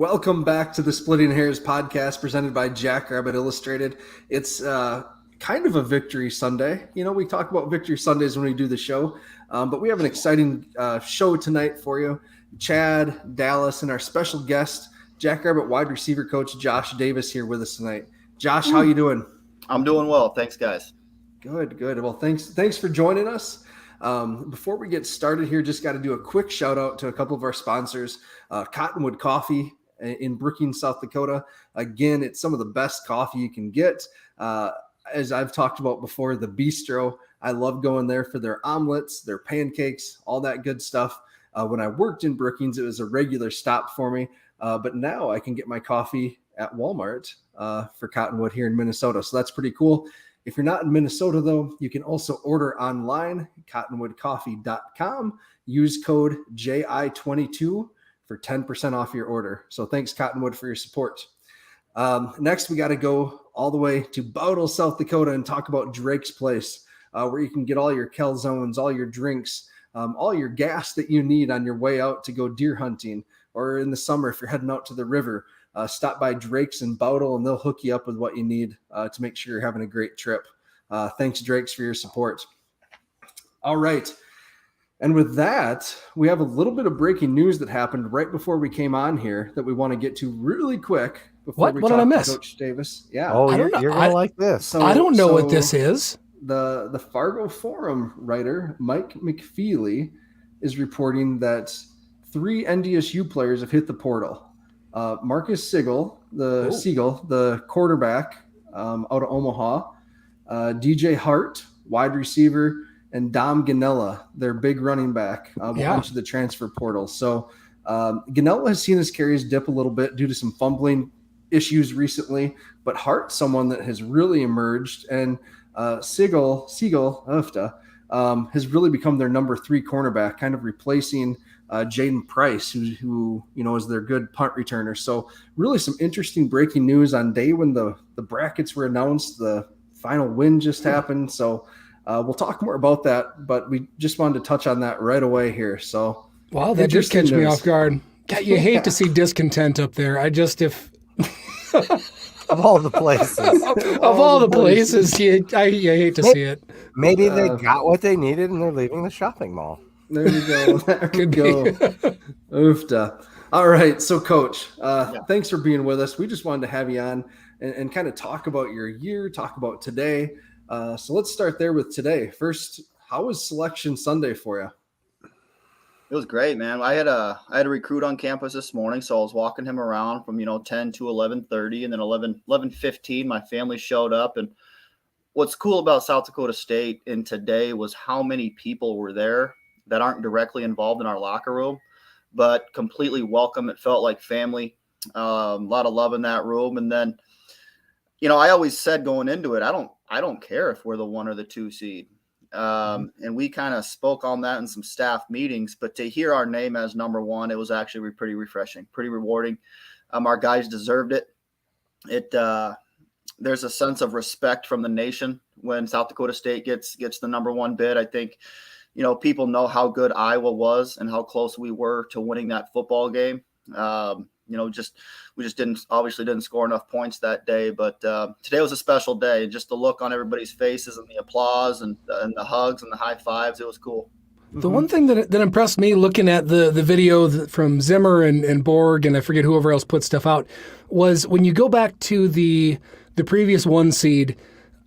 Welcome back to the Splitting Hairs podcast presented by Jackrabbit Illustrated. It's kind of a Victory Sunday. You know, we talk about Victory Sundays when we do the show, but we have an exciting show tonight for you. Chad, Dallas, and our special guest, Jackrabbit wide receiver coach Josh Davis here with us tonight. Josh, how you doing? I'm doing well. Thanks, guys. Good. Well, thanks for joining us. Before we get started here, just got to do a quick shout out to a couple of our sponsors. Cottonwood Coffee in Brookings, South Dakota. Again, it's some of the best coffee you can get. As I've talked about before, the bistro, I love going there for their omelets, their pancakes, all that good stuff. When I worked in Brookings, it was a regular stop for me. But now I can get my coffee at Walmart for Cottonwood here in Minnesota. So that's pretty cool. If you're not in Minnesota, though, you can also order online, cottonwoodcoffee.com. Use code JI22 for 10% off your order. So thanks, Cottonwood, for your support. Next, we got to go all the way to Bowdle, South Dakota, and talk about Drake's Place, where you can get all your calzones, all your drinks, all your gas that you need on your way out to go deer hunting, or in the summer if you're heading out to the river. Stop by Drake's in Bowdle, and they'll hook you up with what you need to make sure you're having a great trip. Thanks, Drake's, for your support. All right. And with that, we have a little bit of breaking news that happened right before we came on here that we want to get to really quick before we talk to Coach Davis. Yeah. Oh, you're going to like this. So, I don't know what this is. The Fargo Forum writer, Mike McFeely, is reporting that 3 NDSU players have hit the portal. Marcus Siegel, the quarterback out of Omaha, DJ Hart, wide receiver, and Dom Ganella, their big running back, will enter the transfer portal. So Ganella has seen his carries dip a little bit due to some fumbling issues recently, but Hart, someone that has really emerged, and Siegel has really become their number 3 cornerback, kind of replacing Jaden Price, who is their good punt returner. So really some interesting breaking news on day when the brackets were announced. The final win just happened. So we'll talk more about that, but we just wanted to touch on that right away here. So wow, that did catch me off guard. God, you hate to see discontent up there. Of all the places. of all the places, you hate to see it. Maybe they got what they needed and they're leaving the shopping mall. There you go. There we go. Oofda. All right. So, Coach, thanks for being with us. We just wanted to have you on and kind of talk about your year, talk about today. So let's start there with today. First, how was Selection Sunday for you? It was great, man. I had a recruit on campus this morning, so I was walking him around from 10 to 11:30, and then 11:15 my family showed up. And what's cool about South Dakota State in today was how many people were there that aren't directly involved in our locker room, but completely welcome. It felt like family. A lot of love in that room. And then, I always said going into it, I don't care if we're the 1 or the 2 seed. And we kind of spoke on that in some staff meetings, but to hear our name as number 1, it was actually pretty refreshing, pretty rewarding. Our guys deserved it. There's a sense of respect from the nation when South Dakota State gets the number 1 bid. I think, people know how good Iowa was and how close we were to winning that football game. We just didn't score enough points that day, but today was a special day. Just the look on everybody's faces and the applause and the hugs and the high fives, it was cool. The one thing that impressed me looking at the video from Zimmer and Borg, and I forget whoever else put stuff out, was when you go back to the previous 1 seed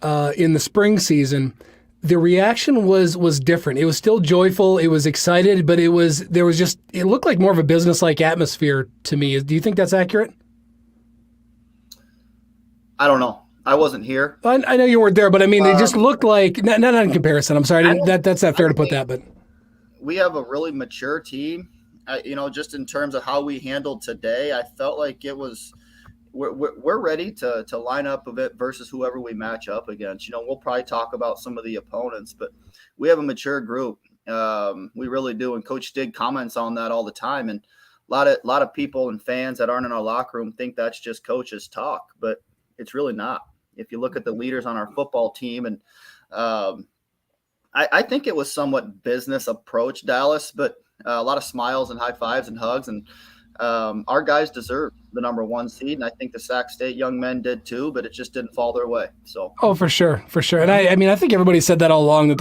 in the spring season, the reaction was different. It was still joyful. It was excited, but it looked like more of a business-like atmosphere to me. Do you think that's accurate? I don't know. I wasn't here. I know you weren't there, but I mean, it just looked like not in comparison. I'm sorry, that's not fair to put that, but we have a really mature team. Just in terms of how we handled today, I felt like it was. We're ready to line up a bit versus whoever we match up against. We'll probably talk about some of the opponents, but we have a mature group. We really do. And Coach Stig comments on that all the time. And a lot of people and fans that aren't in our locker room think that's just coaches talk, but it's really not. If you look at the leaders on our football team, and I think it was somewhat business approach, Dallas, but a lot of smiles and high fives and hugs, and our guys deserve the number 1 seed, and I think the Sac State young men did too, but it just didn't fall their way. So for sure. And I mean, I think everybody said that all along, that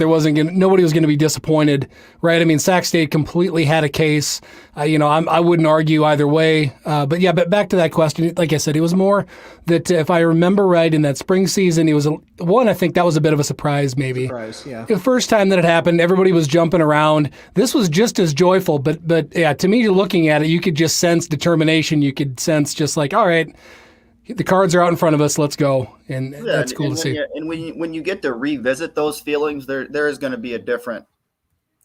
nobody was going to be disappointed, right? I mean, Sac State completely had a case. I wouldn't argue either way. But back to that question, like I said, it was more that if I remember right, in that spring season, it was I think that was a bit of a surprise, maybe. The first time that it happened, everybody was jumping around. This was just as joyful, but yeah, to me, looking at it, you could just sense determination. You could sense just like, all right, the cards are out in front of us. Let's go, and that's cool to see. And when you get to revisit those feelings, there is going to be a different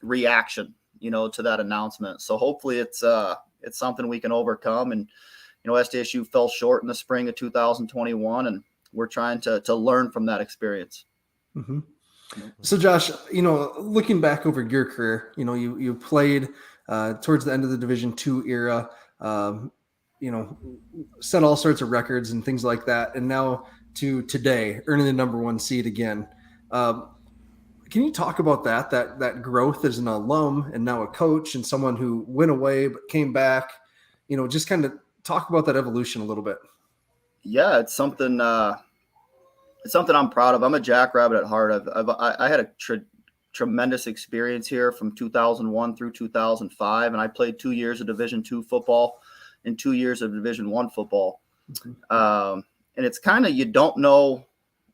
reaction, to that announcement. So hopefully it's something we can overcome. And SDSU fell short in the spring of 2021, and we're trying to learn from that experience. Mm-hmm. So Josh, looking back over your career, you played towards the end of the Division II era, set all sorts of records and things like that. And now to today, earning the number 1 seed again. Can you talk about that growth as an alum and now a coach and someone who went away but came back, just kind of talk about that evolution a little bit. Yeah, it's something I'm proud of. I'm a Jackrabbit at heart. I had a tremendous experience here from 2001 through 2005, and I played 2 years of Division II football and 2 years of Division I football. Mm-hmm. And it's kind of, you don't know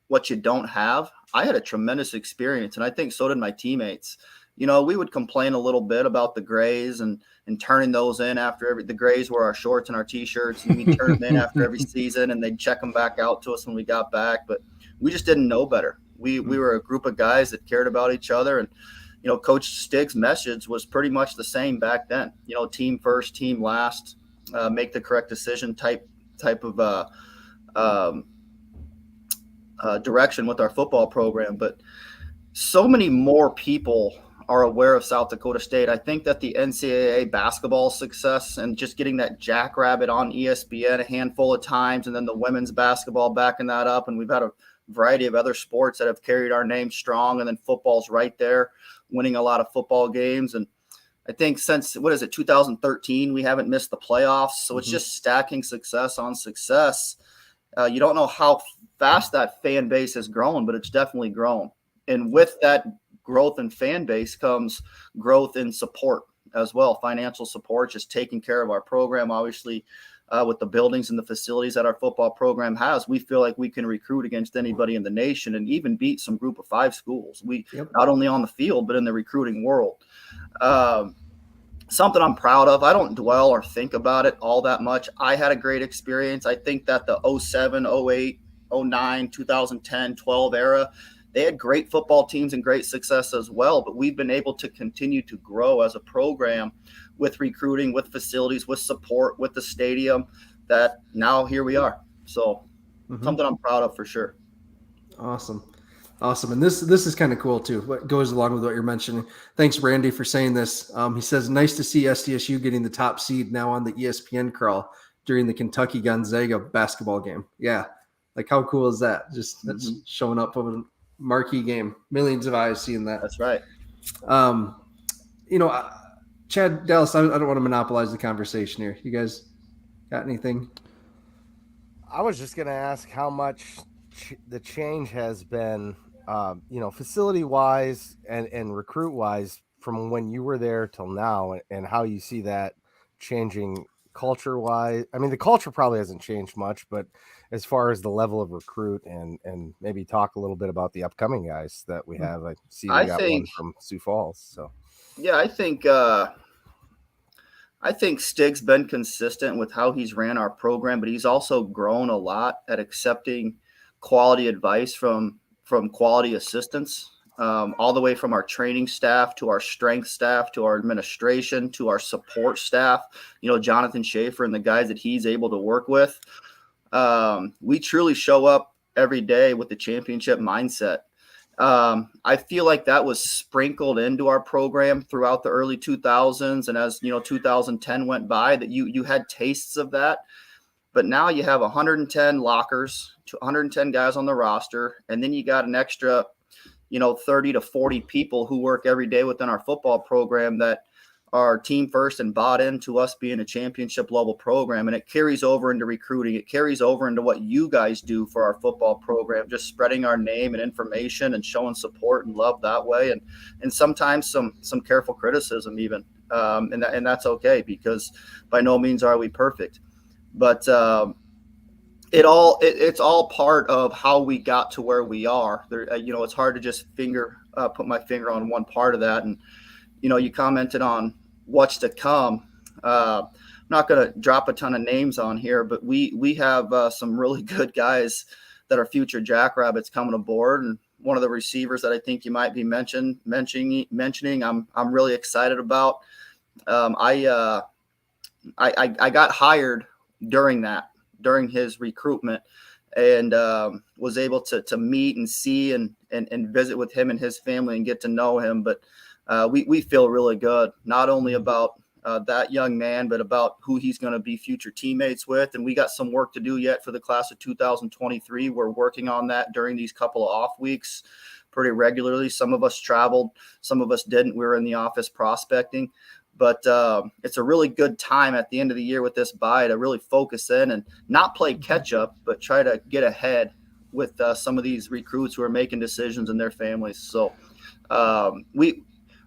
what you don't have. I had a tremendous experience, and I think so did my teammates. We would complain a little bit about the grays and turning those in after the grays were our shorts and our T-shirts, and we turned them in after every season, and they'd check them back out to us when we got back. But we just didn't know better. We were a group of guys that cared about each other, and Coach Stig's message was pretty much the same back then. Team first, team last, make the correct decision type of direction with our football program. But so many more people are aware of South Dakota State. I think that the NCAA basketball success and just getting that Jackrabbit on ESPN a handful of times, and then the women's basketball backing that up, and we've had a variety of other sports that have carried our name strong, and then football's right there, winning a lot of football games. And I think since, 2013, we haven't missed the playoffs. So it's just stacking success on success. You don't know how fast that fan base has grown, but it's definitely grown. And with that growth in fan base comes growth in support as well, financial support, just taking care of our program. Obviously, with the buildings and the facilities that our football program has, we feel like we can recruit against anybody in the nation and even beat some group of 5 schools. Not only on the field, but in the recruiting world. Something I'm proud of. I don't dwell or think about it all that much. I had a great experience. I think that the 07, 08, 09, 2010, 12 era, they had great football teams and great success as well, but we've been able to continue to grow as a program with recruiting, with facilities, with support, with the stadium, that now here we are. So something I'm proud of for sure. Awesome. And this is kind of cool too. What goes along with what you're mentioning. Thanks, Randy, for saying this. He says, nice to see SDSU getting the top seed now on the ESPN crawl during the Kentucky Gonzaga basketball game. Yeah. Like, how cool is that? Just that's showing up over marquee game, millions of eyes seeing that. That's right. Chad, Dallas, I don't want to monopolize the conversation here. You guys got anything? I was just going to ask how much the change has been, facility wise and recruit wise from when you were there till now, and how you see that changing culture wise. I mean, the culture probably hasn't changed much, but as far as the level of recruit and maybe talk a little bit about the upcoming guys that we have. I see we got one from Sioux Falls. So yeah, I think Stig's been consistent with how he's ran our program, but he's also grown a lot at accepting quality advice from quality assistants, all the way from our training staff to our strength staff to our administration to our support staff. Jonathan Schaefer and the guys that he's able to work with. We truly show up every day with the championship mindset. I feel like that was sprinkled into our program throughout the early 2000s. And as 2010 went by, that you had tastes of that, but now you have 110 lockers, 110 guys on the roster. And then you got an extra, 30 to 40 people who work every day within our football program that are team first and bought into us being a championship level program, and it carries over into recruiting. It carries over into what you guys do for our football program, just spreading our name and information and showing support and love that way. And sometimes some careful criticism even. And that's okay, because by no means are we perfect, but it's all part of how we got to where we are. There, it's hard to just put my finger on one part of that. And you commented on what's to come. I'm not going to drop a ton of names on here, but we have some really good guys that are future Jackrabbits coming aboard. And one of the receivers that I think you might be mentioning, I'm really excited about. I got hired during his recruitment, and was able to meet and see and visit with him and his family and get to know him. But we feel really good, not only about that young man, but about who he's going to be future teammates with. And we got some work to do yet for the class of 2023. We're working on that during these couple of off weeks pretty regularly. Some of us traveled, some of us didn't. We were in the office prospecting. But it's a really good time at the end of the year with this bye to really focus in and not play catch up, but try to get ahead with some of these recruits who are making decisions in their families. So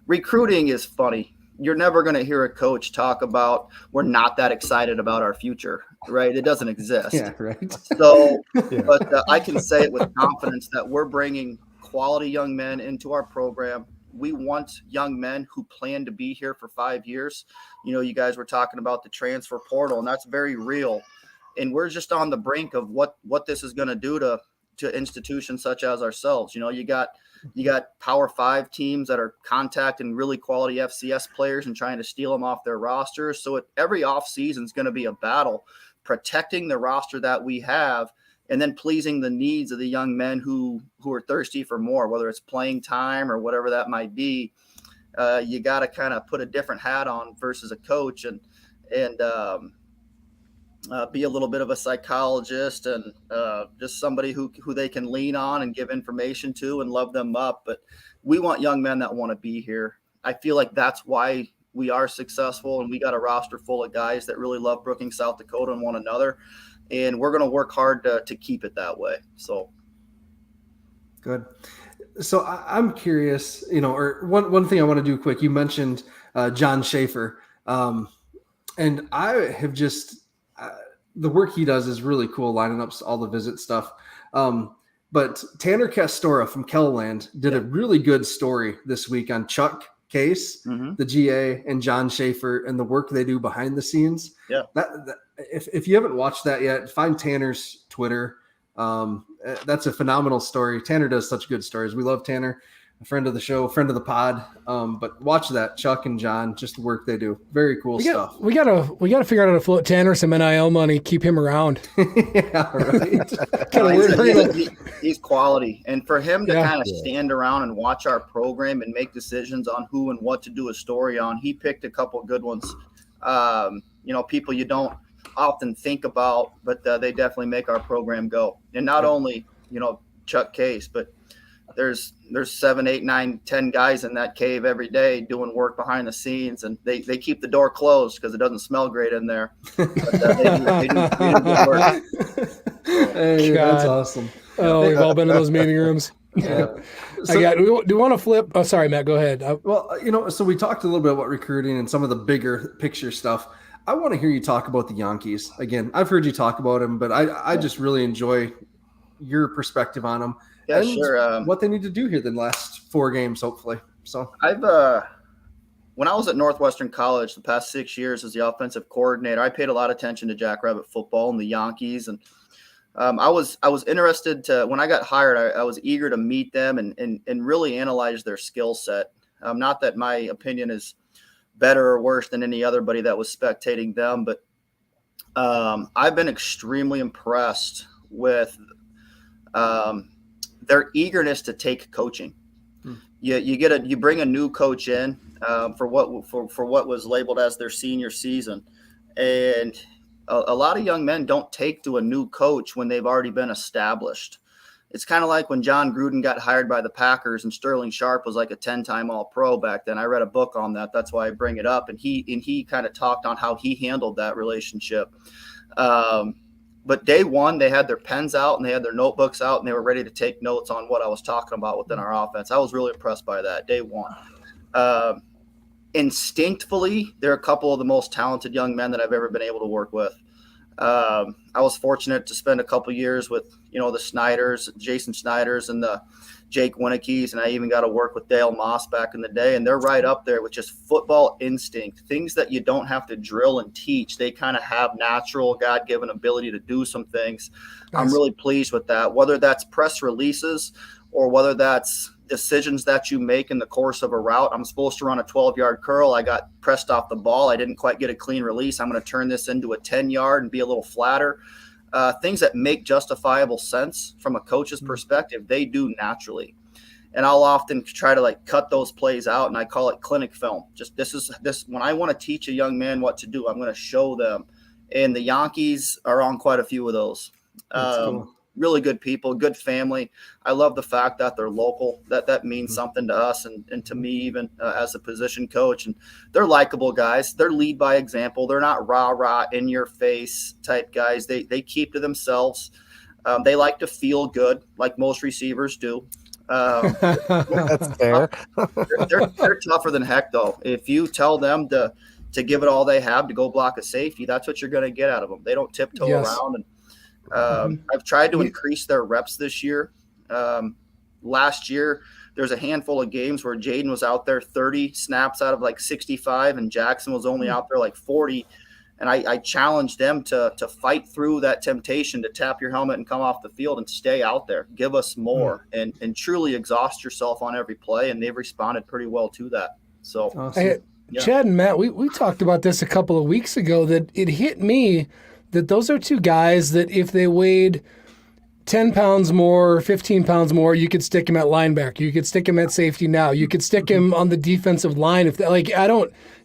recruiting is funny. You're never going to hear a coach talk about we're not that excited about our future, right? It doesn't exist. Yeah, right. So, yeah. But I can say it with confidence that we're bringing quality young men into our program. We want young men who plan to be here for 5 years. You guys were talking about the transfer portal, and that's very real. And we're just on the brink of what this is going to do to institutions such as ourselves. You got Power 5 teams that are contacting really quality FCS players and trying to steal them off their rosters. So every offseason is going to be a battle protecting the roster that we have, and then pleasing the needs of the young men who are thirsty for more, whether it's playing time or whatever that might be. You got to kind of put a different hat on versus a coach and be a little bit of a psychologist and just somebody who they can lean on and give information to and love them up. But we want young men that want to be here. I feel like that's why we are successful, and we got a roster full of guys that really love Brookings, South Dakota, and one another. And we're going to work hard to keep it that way. So good. So I'm curious, or one thing I want to do quick. You mentioned John Schaefer, and I have just the work he does is really cool, lining up all the visit stuff. But Tanner Castora from Kelland did a really good story this week on Chuck Case, the GA, and John Schaefer, and the work they do behind the scenes. Yeah. If you haven't watched that yet, find Tanner's Twitter. That's a phenomenal story. Tanner does such good stories. We love Tanner, a friend of the show, friend of the pod. But watch that, Chuck and John, just the work they do. Very cool stuff. We gotta figure out how to float Tanner some NIL money, keep him around. Yeah, right. He's quality, and for him to kind of stand around and watch our program and make decisions on who and what to do a story on, he picked a couple good ones. People you don't often think about, but they definitely make our program go. And not only Chuck Case, but there's 7, 8, 9, 10 guys in that cave every day doing work behind the scenes, and they keep the door closed because it doesn't smell great in there. But they do good work. Hey, that's awesome. Oh, we've all been in those meeting rooms. Yeah. Do you want to flip? Oh, sorry, Matt, go ahead. So we talked a little bit about recruiting and some of the bigger picture stuff. I want to hear you talk about the Yankees. Again, I've heard you talk about them, but I just really enjoy your perspective on them. Yeah, sure. What they need to do here the last 4 games, hopefully. So I've when I was at Northwestern College the past 6 years as the offensive coordinator, I paid a lot of attention to Jackrabbit football and the Yankees. And I was interested to, when I got hired, I was eager to meet them and really analyze their skill set. Not that my opinion is better or worse than anybody that was spectating them, but I've been extremely impressed with their eagerness to take coaching. You bring a new coach in for what was labeled as their senior season, and a lot of young men don't take to a new coach when they've already been established. It's kind of like when John Gruden got hired by the Packers and Sterling Sharp was like a 10-time All-Pro back then. I read a book on that. That's why I bring it up. And he kind of talked on how he handled that relationship. But day one, they had their pens out and they had their notebooks out and they were ready to take notes on what I was talking about within our offense. I was really impressed by that day one. Instinctively, they're a couple of the most talented young men that I've ever been able to work with. I was fortunate to spend a couple years with, the Snyders, Jason Snyders and the Jake Winnickeys, and I even got to work with Dale Moss back in the day, and they're right up there with just football instinct, things that you don't have to drill and teach. They kind of have natural, God-given ability to do some things. Nice. I'm really pleased with that, whether that's press releases or whether that's decisions that you make in the course of a route. I'm supposed to run a 12-yard curl. I got pressed off the ball. I didn't quite get a clean release. I'm going to turn this into a 10-yard and be a little flatter. Things that make justifiable sense from a coach's perspective, they do naturally. And I'll often try to cut those plays out, and I call it clinic film. Just this when I want to teach a young man what to do, I'm going to show them. And the Yankees are on quite a few of those. Cool. Really good people, good family. I love the fact that they're local. That means something to us and to me even as a position coach. And they're likable guys. They're lead by example. They're not rah-rah, in-your-face type guys. They keep to themselves. They like to feel good like most receivers do. That's fair. They're tougher than heck, though. If you tell them to give it all they have to go block a safety, that's what you're going to get out of them. They don't tiptoe around. And I've tried to increase their reps this year. Last year, there's a handful of games where Jaden was out there 30 snaps out of 65, and Jackson was only out there 40. And I challenged them to fight through that temptation to tap your helmet and come off the field and stay out there. Give us more and truly exhaust yourself on every play. And they've responded pretty well to that. So, awesome. Hey, Chad and Matt, we talked about this a couple of weeks ago that it hit me that those are two guys that if they weighed 10 pounds more, 15 pounds more, you could stick him at linebacker. You could stick him at safety now. You could stick him on the defensive line. If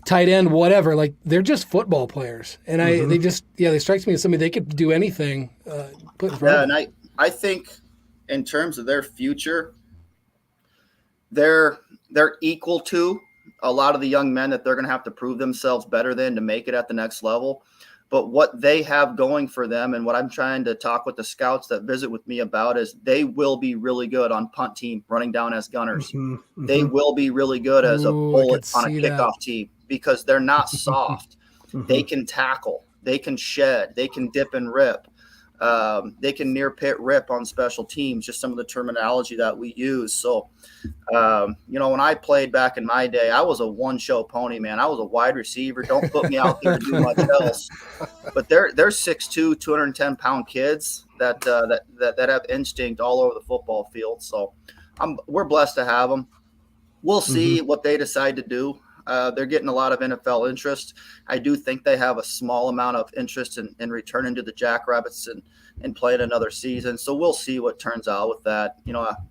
tight end, whatever. They're just football players. And they strike me as somebody they could do anything. And I think in terms of their future, they're equal to a lot of the young men that they're going to have to prove themselves better than to make it at the next level. But what they have going for them and what I'm trying to talk with the scouts that visit with me about is they will be really good on punt team, running down as gunners. They will be really good as a bullet on a kickoff team because they're not soft. They can tackle. They can shed. They can dip and rip. They can near pit rip on special teams, just some of the terminology that we use. So, when I played back in my day, I was a one-show pony, man. I was a wide receiver. Don't put me out there to do much else. But they're 6'2", 210-pound kids that have instinct all over the football field. So we're blessed to have them. We'll see what they decide to do. They're getting a lot of NFL interest. I do think they have a small amount of interest in returning to the Jackrabbits and playing another season. So we'll see what turns out with that.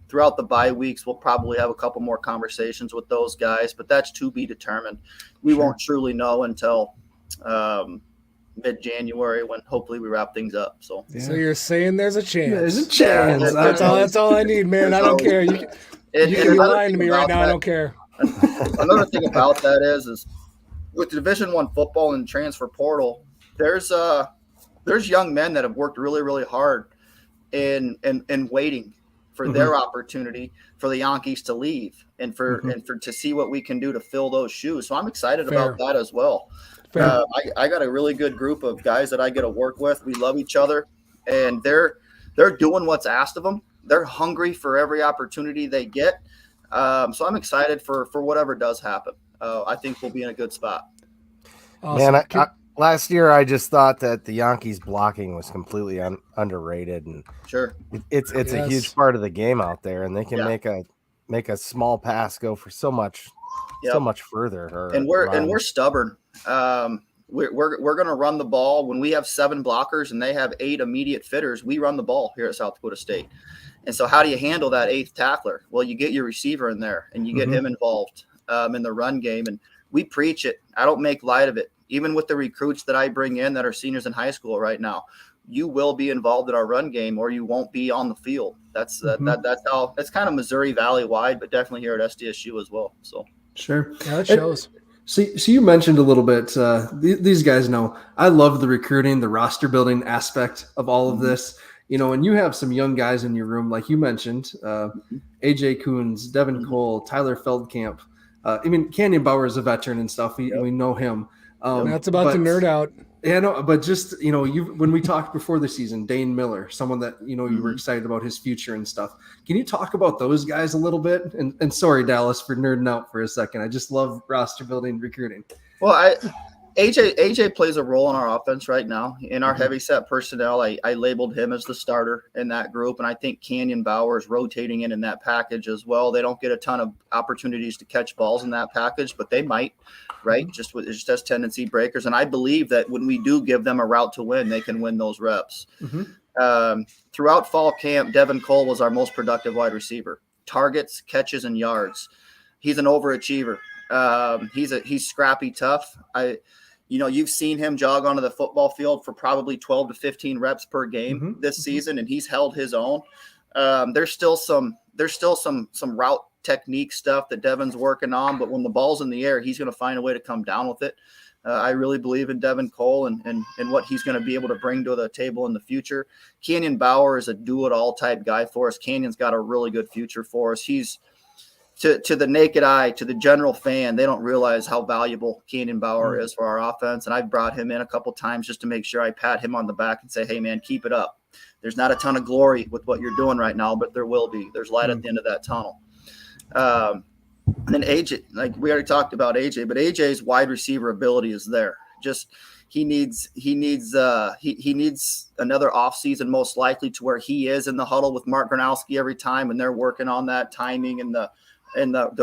Throughout the bye weeks, we'll probably have a couple more conversations with those guys, but that's to be determined. We won't truly know until mid-January when hopefully we wrap things up. So you're saying there's a chance. There's a chance. That's all I need, man. I don't care. You can be lying to me right now. I don't care. Another thing about that is with Division I football and transfer portal, there's young men that have worked really, really hard in waiting for their opportunity for the Yankees to leave and for to see what we can do to fill those shoes. So I'm excited about that as well. I got a really good group of guys that I get to work with. We love each other, and they're doing what's asked of them. They're hungry for every opportunity they get. So I'm excited for whatever does happen. I think we'll be in a good spot. Awesome. Man, last year I just thought that the Yankees blocking was completely underrated, and sure, it's a huge part of the game out there, and they can make a small pass go for so much further. And we're stubborn. We're going to run the ball when we have 7 blockers and they have 8 immediate fitters. We run the ball here at South Dakota State. And so how do you handle that 8th tackler? Well, you get your receiver in there and you get him involved in the run game. And we preach it. I don't make light of it. Even with the recruits that I bring in that are seniors in high school right now, you will be involved in our run game or you won't be on the field. That's that's kind of Missouri Valley wide, but definitely here at SDSU as well. So sure. Yeah, that shows. So you mentioned a little bit, these guys know I love the recruiting, the roster building aspect of all of this, and you have some young guys in your room, like you mentioned, AJ Coons, Devin Cole, Tyler Feldkamp. Canyon Bauer is a veteran and stuff. We know him. That's about to nerd out. Yeah, no, but just, when we talked before the season, Dane Miller, someone that, you were excited about his future and stuff. Can you talk about those guys a little bit? And sorry, Dallas, for nerding out for a second. I just love roster building, recruiting. Well, AJ plays a role in our offense right now. In our heavy set personnel, I labeled him as the starter in that group. And I think Canyon Bauer is rotating in that package as well. They don't get a ton of opportunities to catch balls in that package, but they might, right? Just as tendency breakers. And I believe that when we do give them a route to win, they can win those reps. Throughout fall camp, Devin Cole was our most productive wide receiver. Targets, catches, and yards. He's an overachiever. He's scrappy, tough. You've seen him jog onto the football field for probably 12 to 15 reps per game this season, and he's held his own. There's still some route technique stuff that Devin's working on, but when the ball's in the air, he's going to find a way to come down with it. I really believe in Devin Cole and what he's going to be able to bring to the table in the future. Canyon Bauer is a do-it-all type guy for us. Canyon's got a really good future for us. He's to the naked eye, to the general fan, they don't realize how valuable Canyon Bauer is for our offense. And I've brought him in a couple times just to make sure I pat him on the back and say, hey, man, keep it up. There's not a ton of glory with what you're doing right now, but there will be. There's light at the end of that tunnel. And then AJ, like we already talked about AJ, but AJ's wide receiver ability is there. Just he needs another offseason most likely to where he is in the huddle with Mark Gronowski every time, and they're working on that timing and the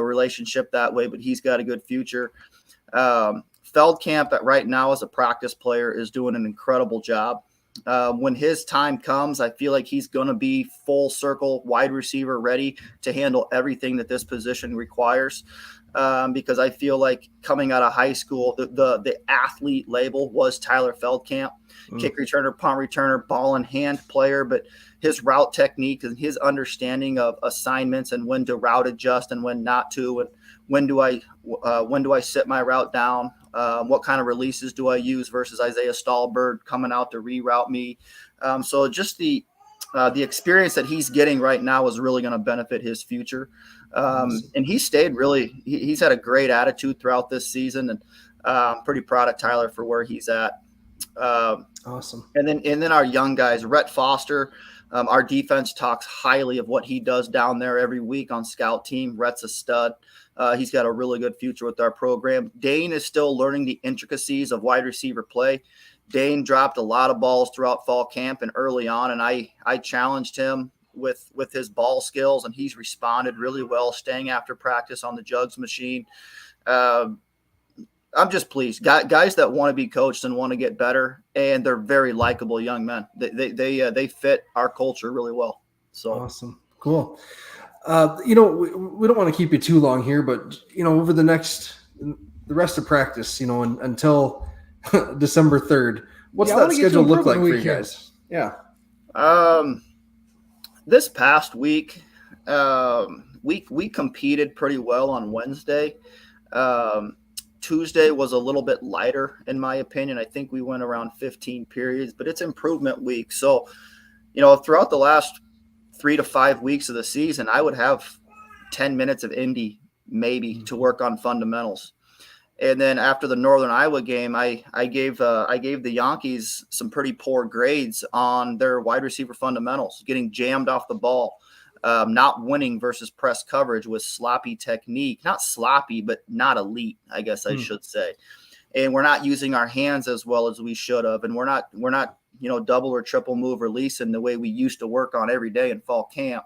relationship that way, but he's got a good future. Feldkamp right now as a practice player is doing an incredible job. When his time comes, I feel like he's going to be full circle wide receiver ready to handle everything that this position requires. Because I feel like coming out of high school, the athlete label was Tyler Feldkamp, kick returner, punt returner, ball in hand player, but his route technique and his understanding of assignments and when to route adjust and when not to, and when do I sit my route down, what kind of releases do I use versus Isaiah Stahlberg coming out to reroute me. So just the experience that he's getting right now is really going to benefit his future. And he stayed he's had a great attitude throughout this season, and I'm pretty proud of Tyler for where he's at. Awesome. And then our young guys, Rhett Foster, our defense talks highly of what he does down there every week on scout team. Rhett's a stud. He's got a really good future with our program. Dane is still learning the intricacies of wide receiver play. Dane dropped a lot of balls throughout fall camp and early on, and I challenged him with his ball skills, and he's responded really well, staying after practice on the jugs machine. I'm just pleased. Guys that want to be coached and want to get better, and they're very likable young men. They fit our culture really well. So awesome, cool. We don't want to keep you too long here, but over the rest of practice, until December 3rd, what's that schedule look like for you guys? Yeah. This past week, we competed pretty well on Wednesday. Tuesday was a little bit lighter, in my opinion. I think we went around 15 periods, but it's improvement week. So, throughout the last 3 to 5 weeks of the season, I would have 10 minutes of Indy maybe to work on fundamentals. And then after the Northern Iowa game, I gave the Yankees some pretty poor grades on their wide receiver fundamentals, getting jammed off the ball. Not winning versus press coverage with sloppy technique, not sloppy, but not elite, I guess I should say. And we're not using our hands as well as we should have. And we're not, double or triple move releasing the way we used to work on every day in fall camp.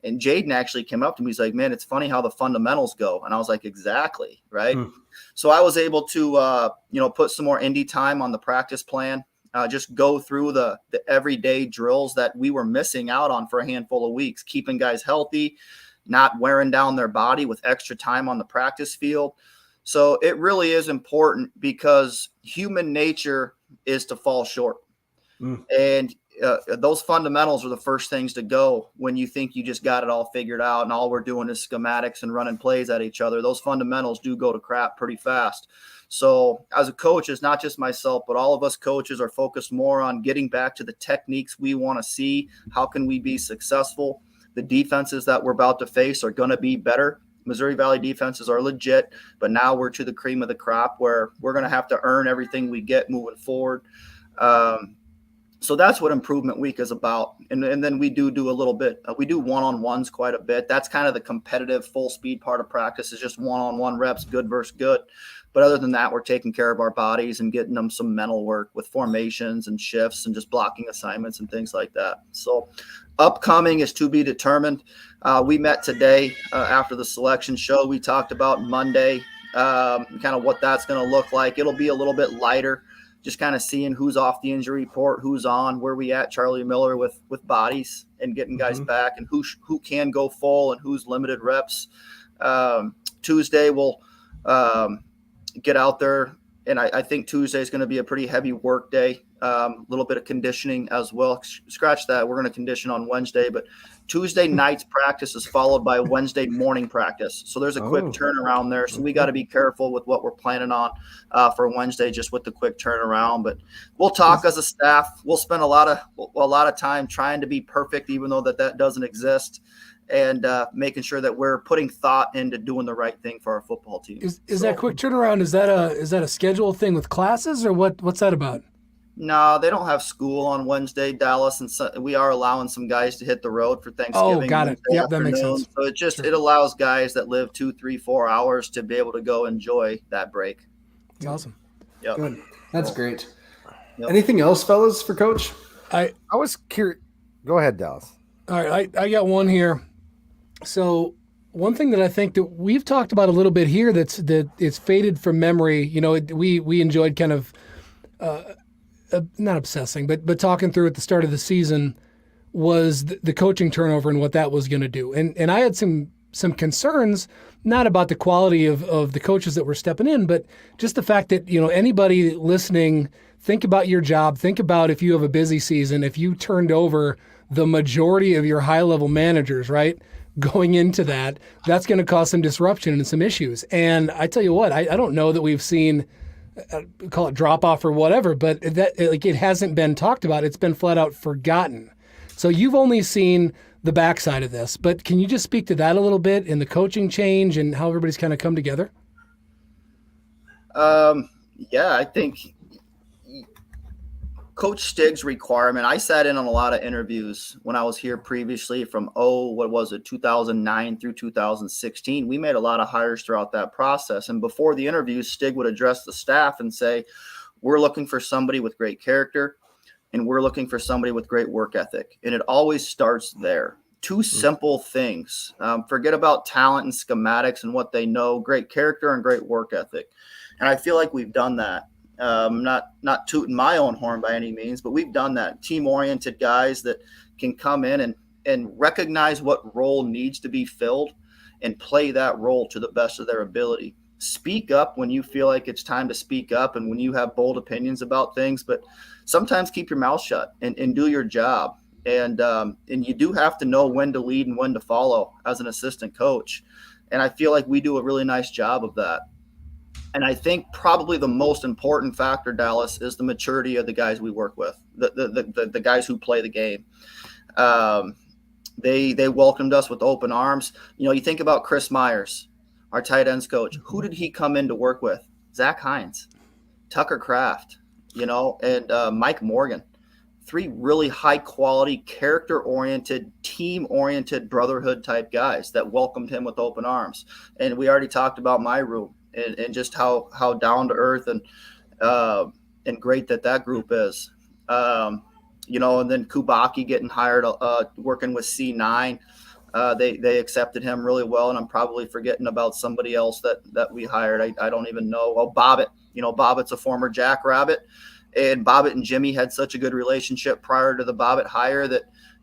And Jaden actually came up to me. He's like, man, it's funny how the fundamentals go. And I was like, exactly. Right. So I was able to, put some more indie time on the practice plan. Just go through the everyday drills that we were missing out on for a handful of weeks, keeping guys healthy, not wearing down their body with extra time on the practice field. So it really is important because human nature is to fall short. And those fundamentals are the first things to go when you think you just got it all figured out and all we're doing is schematics and running plays at each other. Those fundamentals do go to crap pretty fast. So as a coach, it's not just myself, but all of us coaches are focused more on getting back to the techniques we want to see. How can we be successful? The defenses that we're about to face are going to be better. Missouri Valley defenses are legit, but now we're to the cream of the crop where we're going to have to earn everything we get moving forward. So that's what improvement week is about. And then we do a little bit. We do one-on-ones quite a bit. That's kind of the competitive full speed part of practice, is just one-on-one reps, good versus good. But other than that, we're taking care of our bodies and getting them some mental work with formations and shifts and just blocking assignments and things like that. So upcoming is to be determined. We met today after the selection show. We talked about Monday, kind of what that's going to look like. It'll be a little bit lighter, just kind of seeing who's off the injury report, who's on, where we at, Charlie Miller with bodies and getting guys back, and who can go full and who's limited reps. Tuesday we'll get out there, and I think Tuesday is going to be a pretty heavy work day, a little bit of conditioning as well. Scratch that. We're going to condition on Wednesday, but Tuesday night's practice is followed by Wednesday morning practice. So there's a quick turnaround there. So we got to be careful with what we're planning on for Wednesday, just with the quick turnaround. But we'll talk as a staff. We'll spend a lot of time trying to be perfect, even though that doesn't exist, and making sure that we're putting thought into doing the right thing for our football team. Is that quick turnaround? Is that a scheduled thing with classes, or what's that about? No, they don't have school on Wednesday, Dallas, and so we are allowing some guys to hit the road for Thanksgiving. Oh, got it. Yeah, that makes sense. So it allows guys that live 2, 3, 4 hours to be able to go enjoy that break. That's awesome. Yep. Good. That's great. Yep. Anything else, fellas, for Coach? I was curious. Go ahead, Dallas. All right, I got one here. So one thing that I think that we've talked about a little bit here that it's faded from memory. You know, we enjoyed kind of not obsessing, but talking through at the start of the season was the coaching turnover and what that was going to do. And I had some concerns, not about the quality of the coaches that were stepping in, but just the fact that, you know, anybody listening, think about your job. Think about if you have a busy season, if you turned over the majority of your high-level managers, right, going into that's going to cause some disruption and some issues. And I tell you what, I don't know that we've seen, call it drop off or whatever, but it hasn't been talked about. It's been flat out forgotten. So you've only seen the backside of this, but can you just speak to that a little bit in the coaching change and how everybody's kind of come together? Yeah, I think Coach Stig's requirement, I sat in on a lot of interviews when I was here previously from, 2009 through 2016. We made a lot of hires throughout that process. And before the interviews, Stig would address the staff and say, we're looking for somebody with great character, and we're looking for somebody with great work ethic. And it always starts there. Two simple things. Forget about talent and schematics and what they know, great character and great work ethic. And I feel like we've done that. Not tooting my own horn by any means, but we've done that. Team-oriented guys that can come in and recognize what role needs to be filled and play that role to the best of their ability. Speak up when you feel like it's time to speak up and when you have bold opinions about things, but sometimes keep your mouth shut and do your job. And you do have to know when to lead and when to follow as an assistant coach. And I feel like we do a really nice job of that. And I think probably the most important factor, Dallas, is the maturity of the guys we work with, the guys who play the game. They welcomed us with open arms. You know, you think about Chris Myers, our tight ends coach. Who did he come in to work with? Zach Hines, Tucker Kraft, and Mike Morgan. 3 really high-quality, character-oriented, team-oriented, brotherhood-type guys that welcomed him with open arms. And we already talked about my room. And just how down to earth and great that group is, and then Kubaki getting hired, working with C9, they accepted him really well. And I'm probably forgetting about somebody else that we hired. I don't even know. Oh, Bobbitt, Bobbitt's a former Jackrabbit, and Bobbitt and Jimmy had such a good relationship prior to the Bobbitt hire that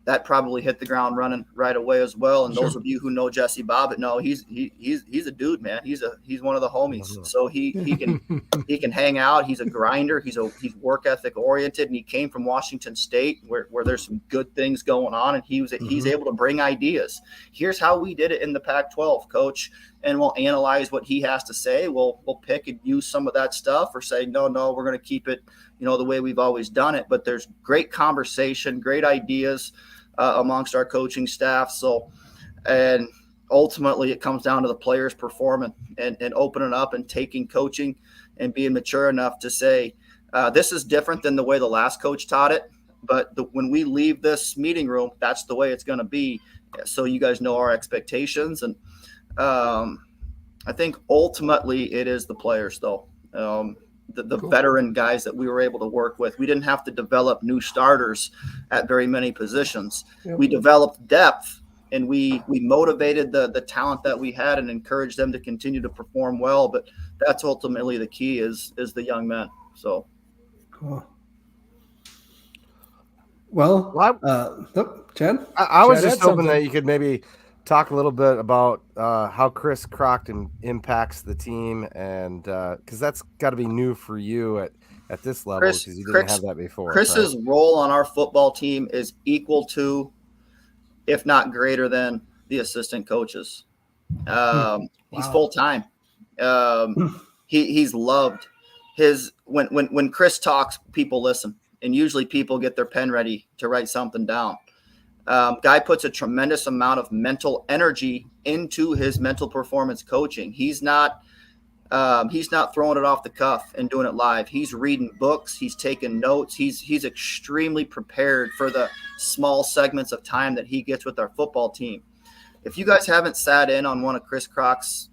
that probably hit the ground running right away as well. And those of you who know Jesse Bobbitt know he's a dude, man. He's one of the homies. So he can hang out. He's a grinder. He's work ethic oriented, and he came from Washington State where there's some good things going on, and he's able to bring ideas. Here's how we did it in the Pac-12, coach, and we'll analyze what he has to say. We'll pick and use some of that stuff, or say no, we're going to keep it the way we've always done it. But there's great conversation, great ideas amongst our coaching staff. So, and ultimately it comes down to the players performing and opening up and taking coaching and being mature enough to say, this is different than the way the last coach taught it. But when we leave this meeting room, that's the way it's going to be. So you guys know our expectations. And I think ultimately it is the players, though. The cool. Veteran guys that we were able to work with. We didn't have to develop new starters at very many positions. Yep. We developed depth, and we motivated the talent that we had and encouraged them to continue to perform well. But that's ultimately the key is the young men. So cool. Well, Chad? I was just hoping that you could maybe talk a little bit about how Chris Crockton impacts the team, and because that's got to be new for you at this level, because you didn't have that before. Chris's role on our football team is equal to, if not greater than, the assistant coaches. He's full time. He's loved. When Chris talks, people listen, and usually people get their pen ready to write something down. Guy puts a tremendous amount of mental energy into his mental performance coaching. He's not throwing it off the cuff and doing it live. He's reading books. He's taking notes. He's extremely prepared for the small segments of time that he gets with our football team. If you guys haven't sat in on one of Chris Croc's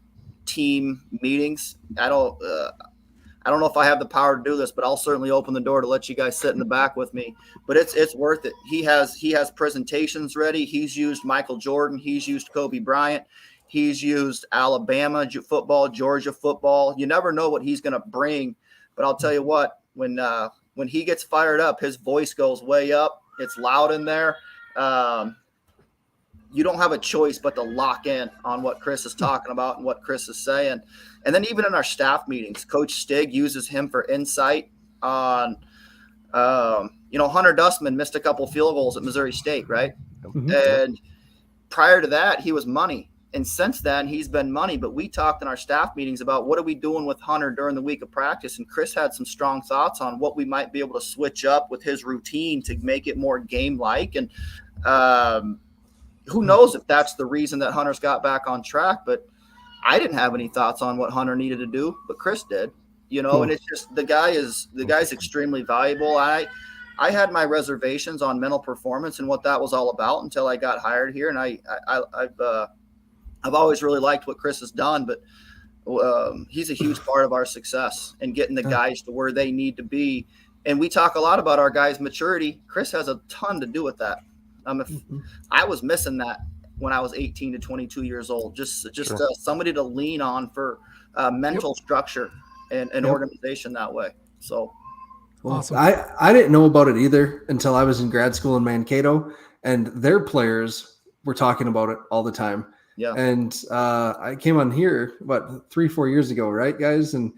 team meetings, I don't know if I have the power to do this, but I'll certainly open the door to let you guys sit in the back with me. But it's worth it. He has presentations ready. He's used Michael Jordan. He's used Kobe Bryant. He's used Alabama football, Georgia football. You never know what he's going to bring. But I'll tell you what, when he gets fired up, his voice goes way up. It's loud in there. You don't have a choice but to lock in on what Chris is talking about and what Chris is saying. And then even in our staff meetings, Coach Stig uses him for insight on, Hunter Dustman missed a couple field goals at Missouri State, right? Mm-hmm. And prior to that, he was money. And since then, he's been money. But we talked in our staff meetings about what are we doing with Hunter during the week of practice. And Chris had some strong thoughts on what we might be able to switch up with his routine to make it more game-like. And who knows if that's the reason that Hunter's got back on track. But I didn't have any thoughts on what Hunter needed to do, but Chris did, cool. And it's just the guy's extremely valuable. I had my reservations on mental performance and what that was all about until I got hired here. And I've always really liked what Chris has done, but he's a huge part of our success and getting the guys to where they need to be. And we talk a lot about our guys' maturity. Chris has a ton to do with that. I was missing that when I was 18 to 22 years old, just somebody to lean on for mental structure and organization that way. So awesome. I didn't know about it either until I was in grad school in Mankato, and their players were talking about it all the time. Yeah. And I came on here about 3-4 years ago, right, guys? And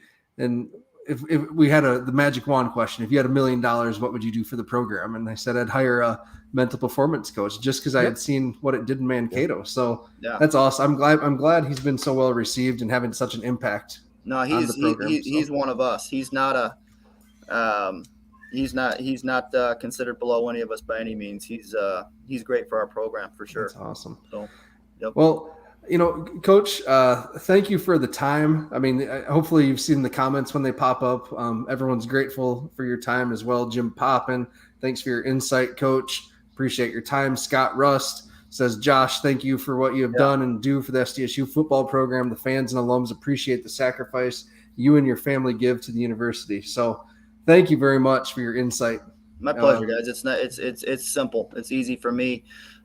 if we had the magic wand question, if you had $1 million, what would you do for the program? And I said I'd hire a mental performance coach, just because I had seen what it did in Mankato. So that's awesome. I'm glad he's been so well received and having such an impact. No, he's one of us. He's not he's not considered below any of us by any means. He's great for our program for sure. That's awesome. So, yep. Well, Coach, thank you for the time. I mean, hopefully you've seen the comments when they pop up. Everyone's grateful for your time as well. Jim Poppin, thanks for your insight, Coach. Appreciate your time. Scott Rust says, Josh, thank you for what you have done and do for the SDSU football program. The fans and alums appreciate the sacrifice you and your family give to the university. So thank you very much for your insight. My pleasure, guys. It's simple. It's easy for me.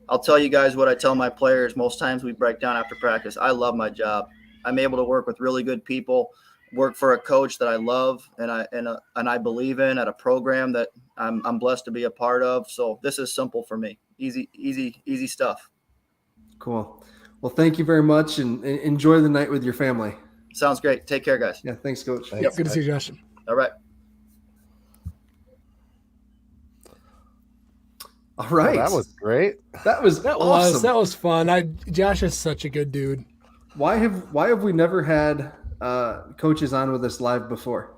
I'll tell you guys what I tell my players. Most times we break down after practice. I love my job. I'm able to work with really good people, work for a coach that I love and I believe in, at a program that I'm blessed to be a part of. So this is simple for me. Easy stuff. Cool. Well, thank you very much, and enjoy the night with your family. Sounds great. Take care, guys. Yeah, thanks, Coach. Thanks. Yep, good to see you, Josh. All right. All right. Well, that was great. That was awesome. That was fun. Josh is such a good dude. Why have we never had coaches on with us live before?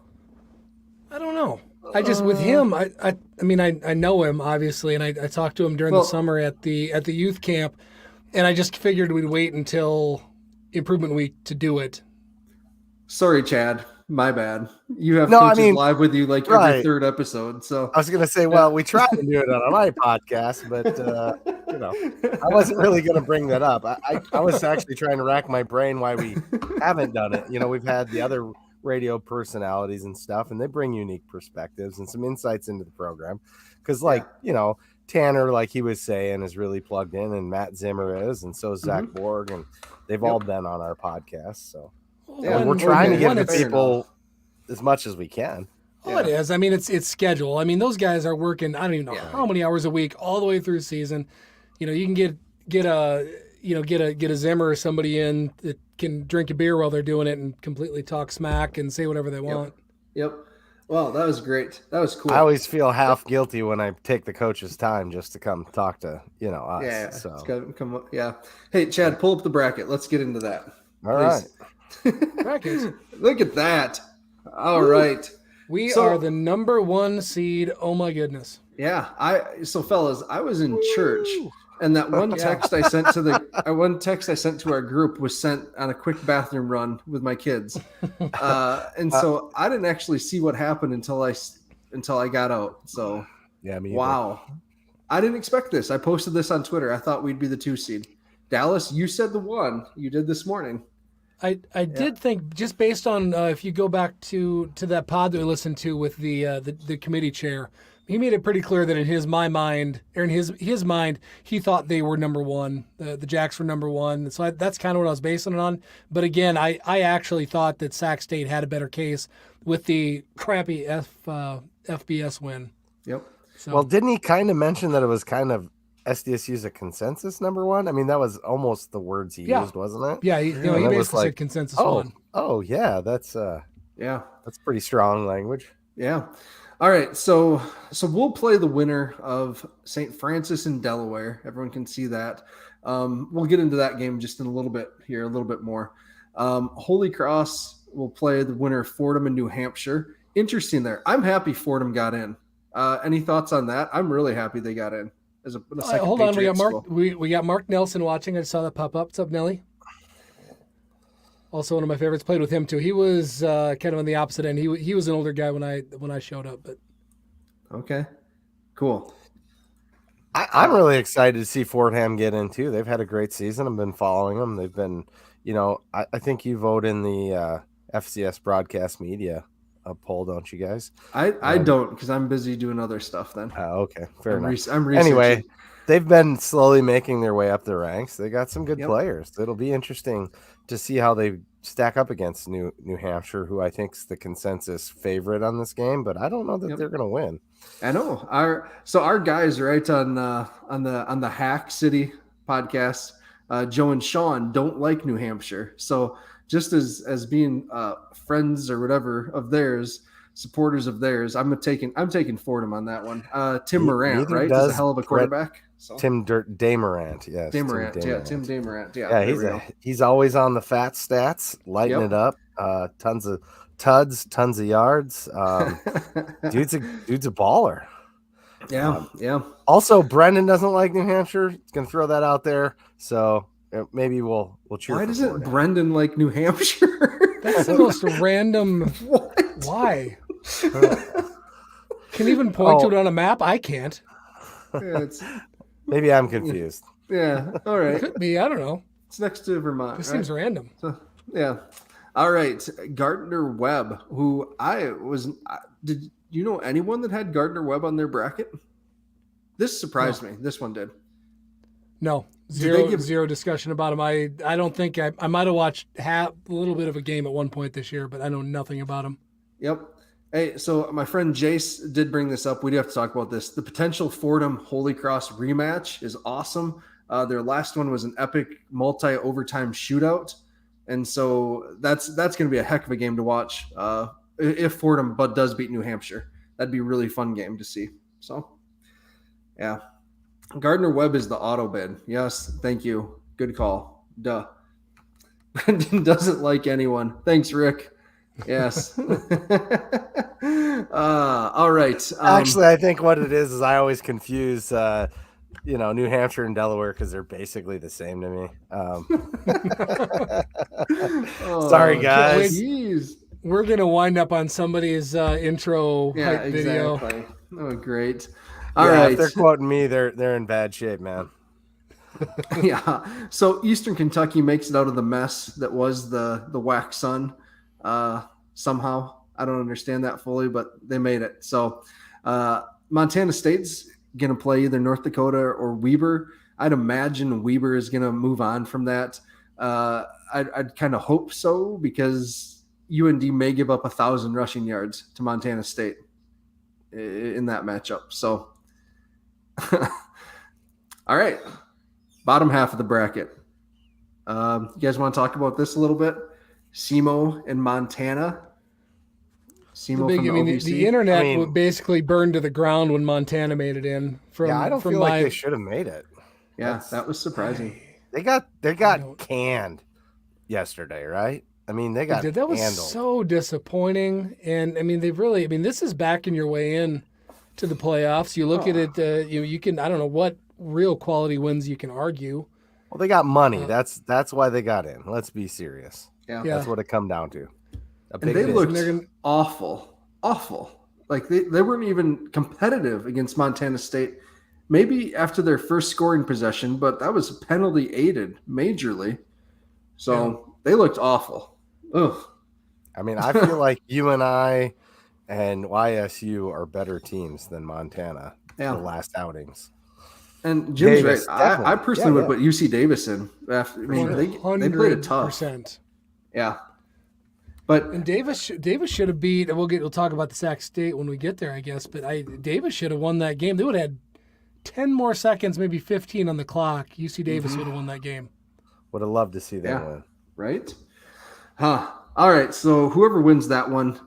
I don't know. I just with him. I mean I know him obviously, and I talked to him during the summer at the youth camp, and I just figured we'd wait until improvement week to do it. Sorry, Chad. My bad. You have coaches live with you like every third episode. So I was going to say, well, we tried to do it on my podcast, but I wasn't really going to bring that up. I was actually trying to rack my brain why we haven't done it. We've had the other radio personalities and stuff, and they bring unique perspectives and some insights into the program. Because, Tanner, like he was saying, is really plugged in, and Matt Zimmer is, and so is Zach Borg, and they've all been on our podcast. So. Yeah, we're trying to give the people as much as we can. Oh, it is. I mean, it's schedule. I mean, those guys are working. I don't even know how many hours a week, all the way through season. You can get a Zimmer or somebody in that can drink a beer while they're doing it and completely talk smack and say whatever they want. Yep. Well, that was great. That was cool. I always feel half guilty when I take the coach's time just to come talk to us. Yeah. So. Yeah. Hey, Chad, pull up the bracket. Let's get into that. All right. Brackets. Look at that. All right. We are the number 1 seed. Oh my goodness. Yeah. Fellas, I was in church, and that one text I sent to our group was sent on a quick bathroom run with my kids. So I didn't actually see what happened until I got out. So wow. I didn't expect this. I posted this on Twitter. I thought we'd be the 2 seed. Dallas, you said the 1 you did this morning. I did think, just based on if you go back to that pod that we listened to with the committee chair, he made it pretty clear that in his mind, he thought they were number 1. The Jacks were number 1. So that's kind of what I was basing it on. But again, I actually thought that Sac State had a better case with the crappy FBS win. Yep. So, well, didn't he kind of mention that it was kind of SDSU's a consensus number 1? I mean, that was almost the words he used, wasn't it? Yeah, he basically said consensus 1. Oh, yeah, that's pretty strong language. Yeah. All right, so we'll play the winner of St. Francis and Delaware. Everyone can see that. We'll get into that game just in a little bit more. Holy Cross will play the winner of Fordham and New Hampshire. Interesting there. I'm happy Fordham got in. Any thoughts on that? I'm really happy they got in. Hold on, we got Mark Nelson watching. I saw that pop up. What's up, Nelly? Also one of my favorites. Played with him too. He was kind of on the opposite end. He was an older guy when I showed up. But okay, cool. I'm really excited to see Fordham get in too. They've had a great season. I've been following them. They've been, I think you vote in the FCS broadcast media poll, don't you guys? I don't, because I'm busy doing other stuff then. Okay, fair enough. I'm researching. Anyway, they've been slowly making their way up the ranks. They got some good players. It'll be interesting to see how they stack up against New Hampshire, who I think is the consensus favorite on this game, but I don't know that they're going to win. I know our guys right on the Hack City podcast, Joe and Sean don't like New Hampshire. So just as being friends or whatever of theirs, supporters of theirs, I'm taking Fordham on that one. Tim Morant, right? Is a hell of a quarterback. Tim Daymorant, yes. Tim Daymorant. Yeah, he's always on the fat stats, lighting it up. Tons of tuds, tons of yards. Dude's a baller. Yeah. Also, Brendan doesn't like New Hampshire. He's gonna throw that out there. So maybe we'll cheer. Why doesn't Brendan like New Hampshire? That's the most random. What? Why? Can even point to it on a map? I can't. Maybe I'm confused. Yeah. All right. It could be. I don't know. It's next to Vermont. This seems random. So, yeah. All right. Gardner Webb, who did you know anyone that had Gardner Webb on their bracket? This surprised me. This one did. No. Zero discussion about him. I don't think I might have watched a little bit of a game at one point this year, but I know nothing about him. Yep. Hey, so my friend Jace did bring this up. We do have to talk about this. The potential Fordham Holy Cross rematch is awesome. Their last one was an epic multi-overtime shootout, and so that's going to be a heck of a game to watch. If Fordham does beat New Hampshire, that'd be a really fun game to see. So, yeah, Gardner Webb is the auto bid. Yes, thank you. Good call. Duh. Brendan doesn't like anyone. Thanks, Rick. Yes. All right. Actually, I think what it is I always confuse, New Hampshire and Delaware because they're basically the same to me. Sorry, guys. Geez. We're gonna wind up on somebody's intro Yeah, hype video. exactly. Oh, great. All right. If they're quoting me, they're in bad shape, man. Yeah. So Eastern Kentucky makes it out of the mess that was the WAC Sun. Somehow, I don't understand that fully, but they made it. So Montana State's going to play either North Dakota or Weber. I'd imagine Weber is going to move on from that. I'd kind of hope so because UND may give up 1,000 rushing yards to Montana State in that matchup. So, all right, bottom half of the bracket. You guys want to talk about this a little bit? SEMO and Montana. SEMO from the OVC. The internet would basically burned to the ground when Montana made it in. I don't feel like they should have made it. Yeah, that was surprising. They got canned yesterday, right? I mean, they got that was handled. So disappointing. And I mean, this is backing your way in to the playoffs. You look at it, you can, I don't know what real quality wins you can argue. Well, they got money. That's why they got in. Let's be serious. Yeah. That's what it come down to. And they looked awful. Like they weren't even competitive against Montana State. Maybe after their first scoring possession, but that was penalty aided majorly. So they looked awful. Ugh. I mean, I feel like UNI and YSU are better teams than Montana. The last outings. And Jim's Davis, right. I personally would put UC Davis in. I mean, they played it tough. Yeah. And Davis should have beat. We'll talk about the Sac State when we get there, I guess. But Davis should have won that game. They would have had 10 more seconds, maybe 15 on the clock. UC Davis would have won that game. Would have loved to see them win. Right? Huh. All right. So whoever wins that one,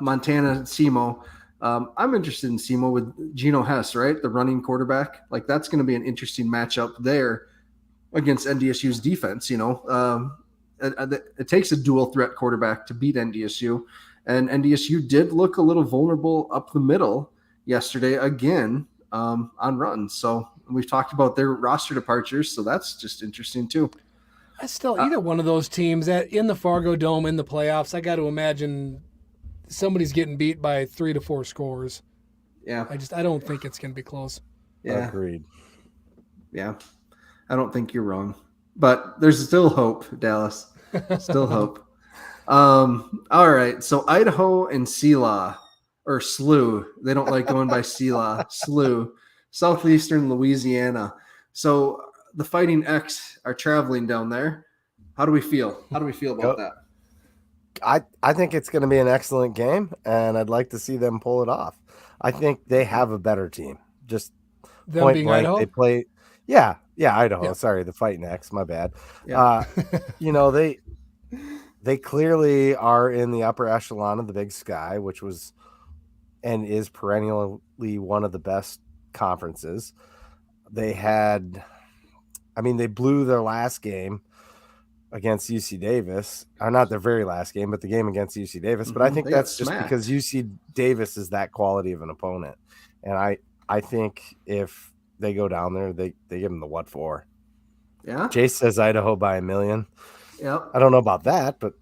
Montana, SEMO. I'm interested in SEMO with Geno Hess, right? The running quarterback. Like that's going to be an interesting matchup there against NDSU's defense. It takes a dual threat quarterback to beat NDSU, and NDSU did look a little vulnerable up the middle yesterday again on runs. So we've talked about their roster departures, so that's just interesting too. I still either one of those teams that in the Fargo Dome in the playoffs, I got to imagine somebody's getting beat by 3 to 4 scores. Yeah, I don't think it's going to be close. Yeah, agreed. Yeah, I don't think you're wrong. But there's still hope, Dallas. Still hope. All right. So Idaho and SELA, or SLU. They don't like going by SELA. SLU. Southeastern Louisiana. So the Fighting X are traveling down there. How do we feel? How do we feel about that? I think it's going to be an excellent game, and I'd like to see them pull it off. I think they have a better team. Just them point being blank, Idaho? they play. Yeah, Idaho. Yeah. Sorry, the Fighting X. My bad. Yeah. They clearly are in the upper echelon of the Big Sky, which was and is perennially one of the best conferences. They blew their last game against UC Davis, or not their very last game, but the game against UC Davis. But I think that's just because UC Davis is that quality of an opponent. And I think if they go down there, they give them the what for. Yeah. Jace says Idaho by 1 million. Yep. I don't know about that, but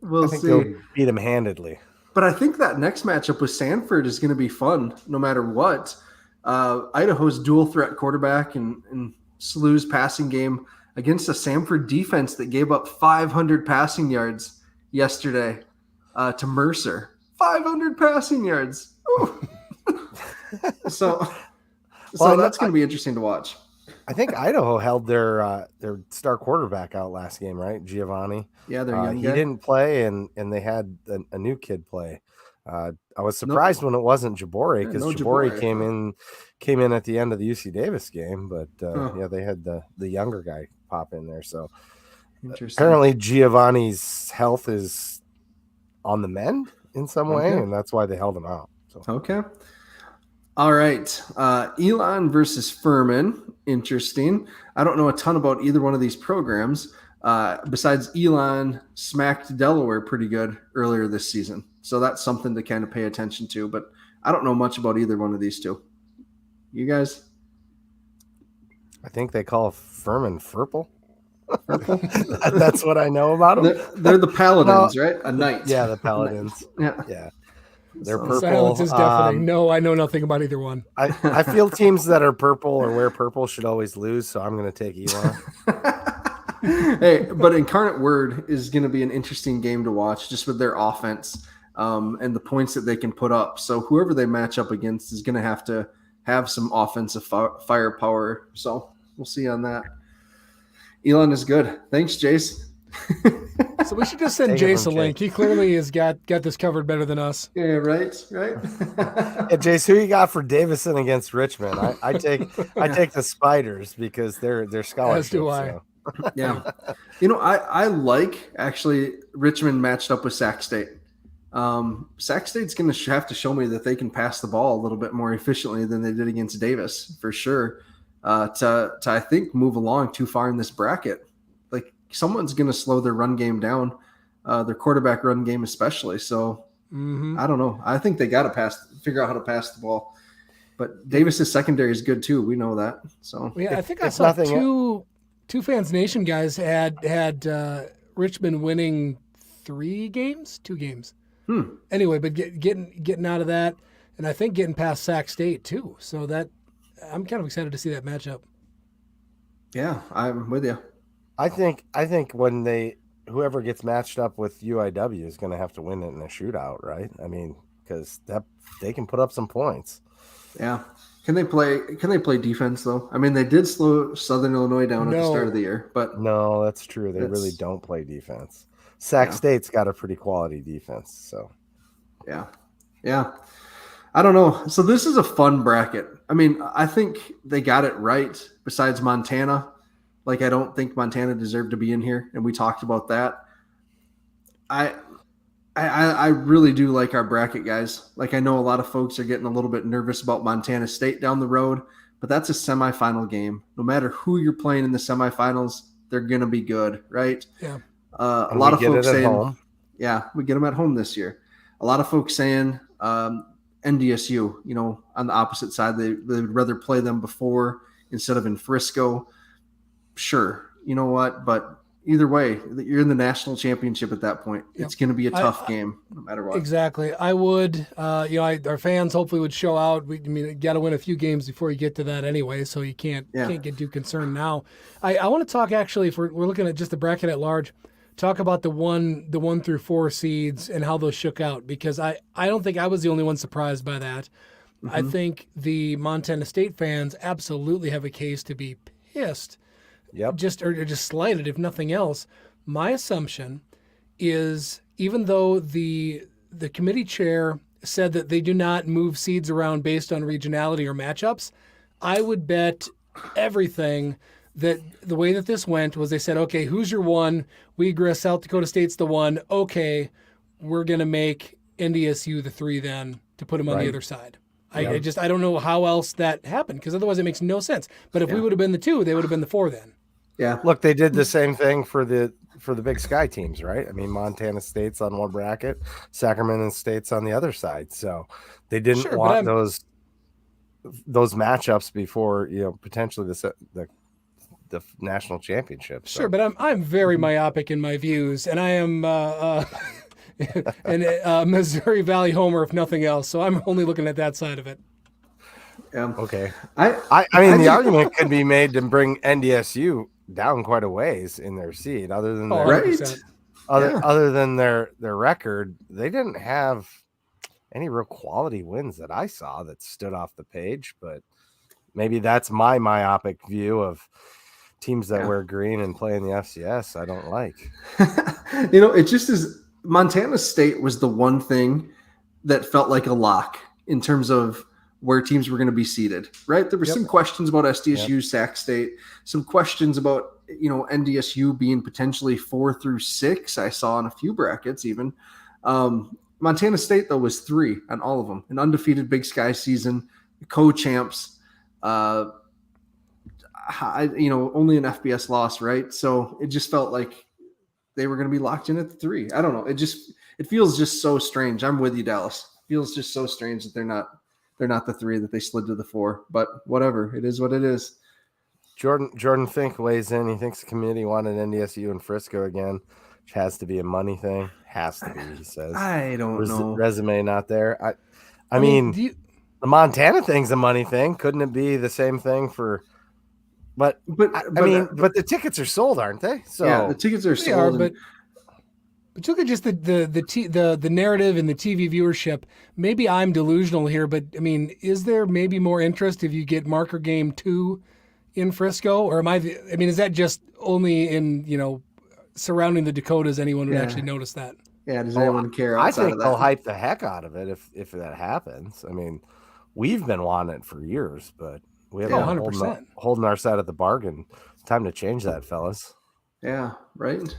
we'll I think see. they'll beat them handedly. But I think that next matchup with Sanford is going to be fun no matter what. Idaho's dual threat quarterback and SLU's passing game against a Samford defense that gave up 500 passing yards yesterday to Mercer. 500 passing yards. So that's going to be interesting to watch. I think Idaho held their star quarterback out last game, right? Giovanni. Yeah, they're young. He didn't play, and they had a new kid play. I was surprised when it wasn't Jabari, because Jabari came in at the end of the UC Davis game, but they had the younger guy pop in there. So apparently Giovanni's health is on the mend in some way, and that's why they held him out. So okay. All right. Elon versus Furman. Interesting. I don't know a ton about either one of these programs. Besides, Elon smacked Delaware pretty good earlier this season. So that's something to kind of pay attention to. But I don't know much about either one of these two. You guys? I think they call Furman Furple. That's what I know about them. They're the Paladins, right? A knight. Yeah, the Paladins. Yeah. They're purple. Silence is deafening. No, I know nothing about either one. I feel teams that are purple or wear purple should always lose, so I'm going to take Elon. Hey, but Incarnate Word is going to be an interesting game to watch, just with their offense and the points that they can put up. So whoever they match up against is going to have some offensive firepower. So we'll see on that. Elon is good. Thanks, Jace. So we should just send Jace a link. He clearly has got this covered better than us. Yeah, right. Hey, Jace, who you got for Davison against Richmond? I take the Spiders because they're scholarships. As do I. So. Yeah. I like actually Richmond matched up with Sac State. Sac State's going to have to show me that they can pass the ball a little bit more efficiently than they did against Davis, for sure. To I think move along too far in this bracket. Like someone's going to slow their run game down, their quarterback run game especially. So I don't know. I think they got to figure out how to pass the ball. But Davis's secondary is good too. We know that. So yeah, I think I saw two Fans Nation guys had Richmond winning 2 games. Anyway, but getting out of that, and I think getting past Sac State too. So that I'm kind of excited to see that matchup. Yeah, I'm with you. I think when whoever gets matched up with UIW is going to have to win it in a shootout, right? I mean, because they can put up some points. Yeah. Can they play defense though? I mean, they did slow Southern Illinois down at the start of the year, but no, that's true. They really don't play defense. Sac State's got a pretty quality defense, so yeah. I don't know. So this is a fun bracket. I mean, I think they got it right. Besides Montana, like I don't think Montana deserved to be in here, and we talked about that. I really do like our bracket, guys. Like I know a lot of folks are getting a little bit nervous about Montana State down the road, but that's a semifinal game. No matter who you're playing in the semifinals, they're gonna be good, right? Yeah. A lot of folks saying, yeah, we get them at home this year. A lot of folks saying NDSU, on the opposite side, they'd rather play them before instead of in Frisco. Sure, you know what? But either way, you're in the national championship at that point. Yep. It's going to be a tough game no matter what. Exactly. I would, our fans hopefully would show out. You got to win a few games before you get to that anyway, so you can't get too concerned now. I want to talk actually, if we're looking at just the bracket at large, talk about the 1 through 4 seeds and how those shook out, because I don't think I was the only one surprised by that. Mm-hmm. I think the Montana State fans absolutely have a case to be pissed. Yep. Just slighted, if nothing else. My assumption is, even though the committee chair said that they do not move seeds around based on regionality or matchups, I would bet everything that the way that this went was they said, okay, who's your 1? We agree South Dakota State's the 1. Okay, we're going to make NDSU the 3 then to put them on the other side. I don't know how else that happened, because otherwise it makes no sense. But if we would have been the 2, they would have been the 4 then. Yeah. Look, they did the same thing for the Big Sky teams, right? I mean, Montana State's on one bracket, Sacramento State's on the other side. So they didn't want those matchups before, potentially the national championship. So. Sure, but I'm very myopic in my views, and I am a Missouri Valley homer, if nothing else. So I'm only looking at that side of it. Okay. I mean, the argument could be made to bring NDSU down quite a ways in their seed. Other than other than their record, they didn't have any real quality wins that I saw that stood off the page. But maybe that's my myopic view of teams that wear green and play in the FCS. I don't like. It just is. Montana State was the one thing that felt like a lock in terms of where teams were going to be seated, right? There were some questions about SDSU, Sac State, some questions about, NDSU being potentially 4 through 6. I saw in a few brackets even. Montana State, though, was 3 on all of them. An undefeated Big Sky season, co-champs, only an FBS loss, right? So it just felt like they were going to be locked in at the 3. I don't know. It feels just so strange. I'm with you, Dallas. It feels just so strange that they're not the 3, that they slid to the 4, but whatever. It is what it is. Jordan Fink weighs in. He thinks the committee wanted NDSU and Frisco again, which has to be a money thing. Has to be, he says. I don't know. Resume not there. I mean the Montana thing's a money thing. Couldn't it be the same thing for? But the tickets are sold, aren't they? So yeah, the tickets are sold. But look at just the narrative and the TV viewership. Maybe I'm delusional here, but I mean, is there maybe more interest if you get marker game 2 in Frisco, or is that just only in surrounding the Dakotas? Anyone would actually notice that? Yeah, does anyone care? I think they'll hype the heck out of it if that happens. I mean, we've been wanting it for years, but we haven't 100% holding our side of the bargain. It's time to change that, fellas. Yeah, right.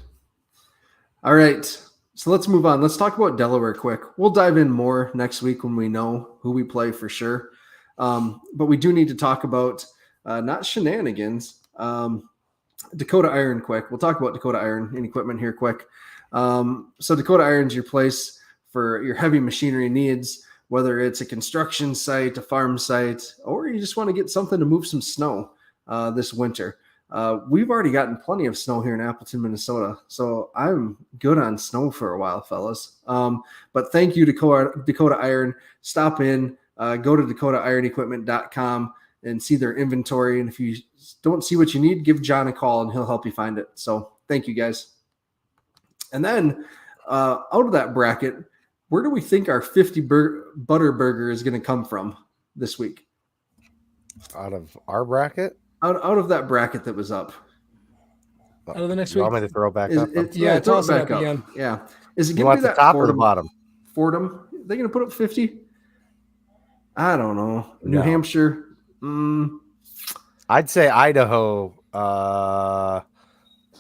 All right, so let's move on. Let's talk about Delaware quick. We'll dive in more next week when we know who we play for sure. But we do need to talk about not shenanigans. Dakota Iron quick. We'll talk about Dakota Iron and equipment here quick. So Dakota Iron's your place for your heavy machinery needs, whether it's a construction site, a farm site, or you just want to get something to move some snow this winter. We've already gotten plenty of snow here in Appleton, Minnesota, so I'm good on snow for a while, fellas. But thank you, Dakota Iron. Stop in, go to dakotaironequipment.com and see their inventory. And if you don't see what you need, give John a call and he'll help you find it. So thank you, guys. And then out of that bracket, where do we think our 50 butter burger is going to come from this week? Out of our bracket? Out of that bracket that was up. Out of the next you week? Want me to throw it back up? Throw it back up again. Yeah. Is it going to be that top Fordham, or the bottom? Fordham? Are they going to put up 50? I don't know. New Hampshire. I'd say Idaho.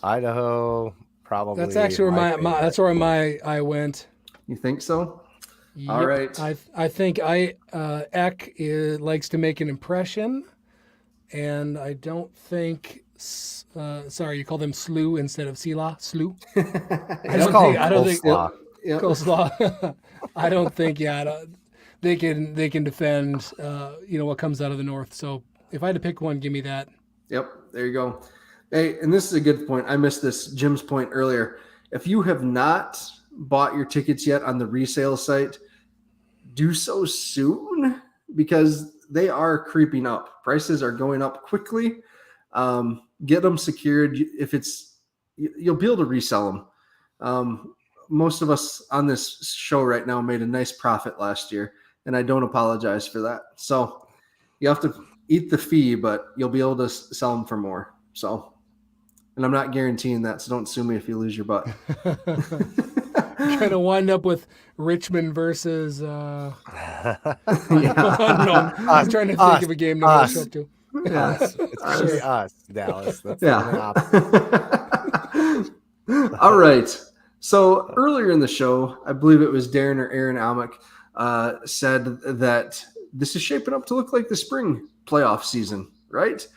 Idaho probably. That's actually where I went. You think so? Yep. All right. I think Eck likes to make an impression, and I don't think. Sorry, you call them Slew instead of Sela. Slew. I don't think coleslaw. I don't think. They can defend. What comes out of the north. So if I had to pick one, give me that. Yep. There you go. Hey, and this is a good point. I missed this Jim's point earlier. If you have not bought your tickets yet on the resale site, do so soon because they are creeping up. Prices are going up quickly. Get them secured. You'll be able to resell them. Most of us on this show right now made a nice profit last year, and I don't apologize for that. So you have to eat the fee, but you'll be able to sell them for more. So, and I'm not guaranteeing that, so don't sue me if you lose your butt. You're going to wind up with Richmond versus Yeah. I was trying to think of a game to show up to. Us. It's actually us, Dallas. That's All right. So earlier in the show, I believe it was Darren or Aaron Almick said that this is shaping up to look like the spring playoff season, right?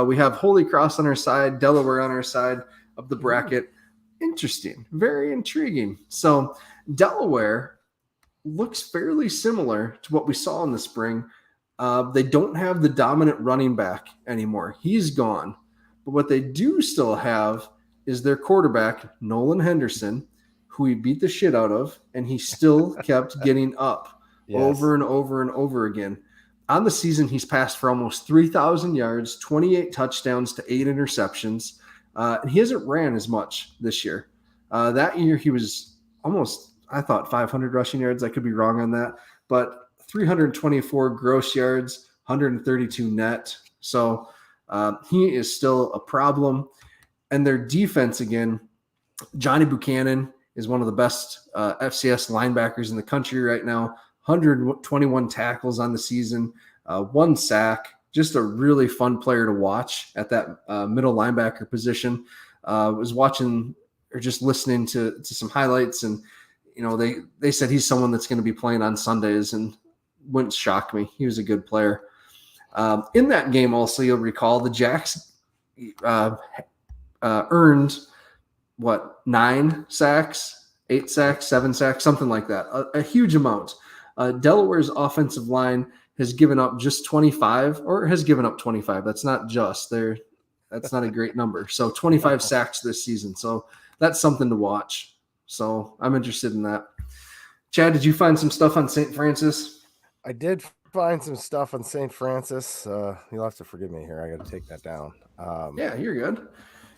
We have Holy Cross on our side, Delaware on our side of the bracket. Interesting. Very intriguing. So Delaware looks fairly similar to what we saw in the spring. They don't have the dominant running back anymore. He's gone. But what they do still have is their quarterback, Nolan Henderson, who he beat the shit out of, and he still kept getting up over and over and over again. On the season, he's passed for almost 3,000 yards, 28 touchdowns to 8 interceptions. And he hasn't ran as much this year. That year, he was almost, I thought, 500 rushing yards. I could be wrong on that. But 324 gross yards, 132 net. So he is still a problem. And their defense, again, Johnny Buchanan is one of the best FCS linebackers in the country right now. 121 tackles on the season, 1 sack. Just a really fun player to watch at that middle linebacker position. Was watching or just listening to some highlights, and they said he's someone that's going to be playing on Sundays, and wouldn't shock me. He was a good player. In that game, also, you'll recall the Jacks earned 9 sacks, 8 sacks, 7 sacks, something like that. A huge amount. Delaware's offensive line has given up just 25, or has given up 25. That's not just there. That's not a great number. So 25 sacks this season. So that's something to watch. So I'm interested in that. Chad, did you find some stuff on St. Francis? I did find some stuff on St. Francis. You'll have to forgive me here. I got to take that down. Yeah, you're good.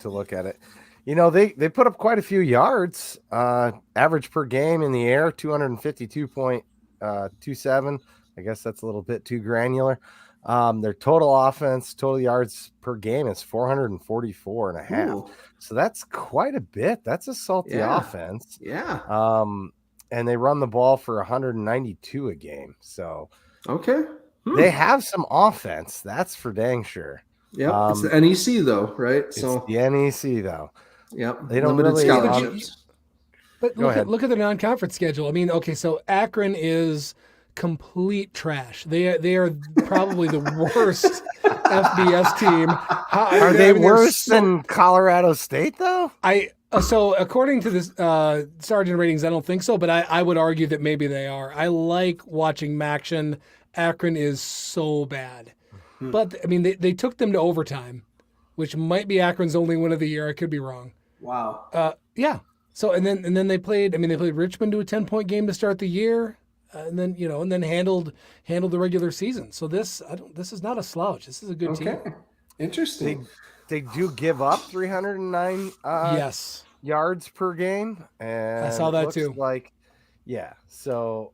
To look at it. They put up quite a few yards. Average per game in the air, 252.27. I guess that's a little bit too granular. Their total offense, total yards per game is 444 and a half. Ooh. So that's quite a bit. That's a salty offense. Yeah. And they run the ball for 192 a game. So okay. They have some offense. That's for dang sure. Yeah. It's the NEC though, right? It's the NEC though. Yep. They don't limited really scholarships. But look at the non-conference schedule. I mean, okay, so Akron is complete trash. They are probably the worst FBS team. Are they worse than Colorado State though? So according to this Sergeant ratings, I don't think so, but I would argue that maybe they are. I like watching Maction. Akron is so bad. But I mean, they took them to overtime, which might be Akron's only win of the year. I could be wrong. Wow. Yeah. So and then they played. I mean, they played Richmond to a 10-point game to start the year, and then handled the regular season. So this is not a slouch. This is a good team. Interesting. They do give up 309 yes yards per game, and I saw that too. So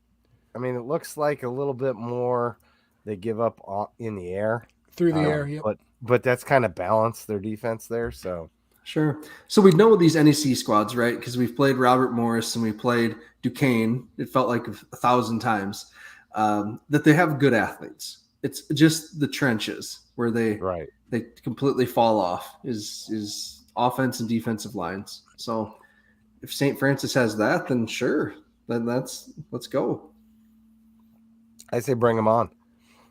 I mean, it looks like a little bit more they give up in the air through the air. Yep. But that's kind of balanced their defense there. So. Sure. So we know these NEC squads, right? Because we've played Robert Morris and we played Duquesne. It felt like 1,000 times that they have good athletes. It's just the trenches where they completely fall off is offense and defensive lines. So if St. Francis has that, then sure, then let's go. I say bring them on.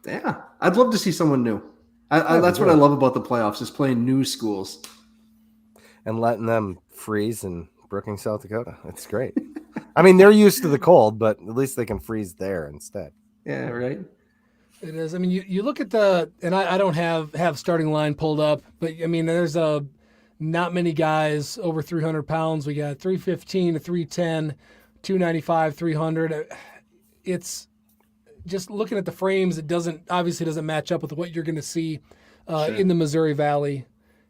Yeah, I'd love to see someone new. That's what I love about the playoffs is playing new schools. And letting them freeze in Brookings, South Dakota. It's great. I mean, they're used to the cold, but at least they can freeze there instead. Yeah, right. It is. I mean, you look at and I don't have starting line pulled up, but I mean, there's not many guys over 300 pounds. We got 315 to 310, 295, 300. It's just looking at the frames. It obviously doesn't match up with what you're going to see in the Missouri Valley.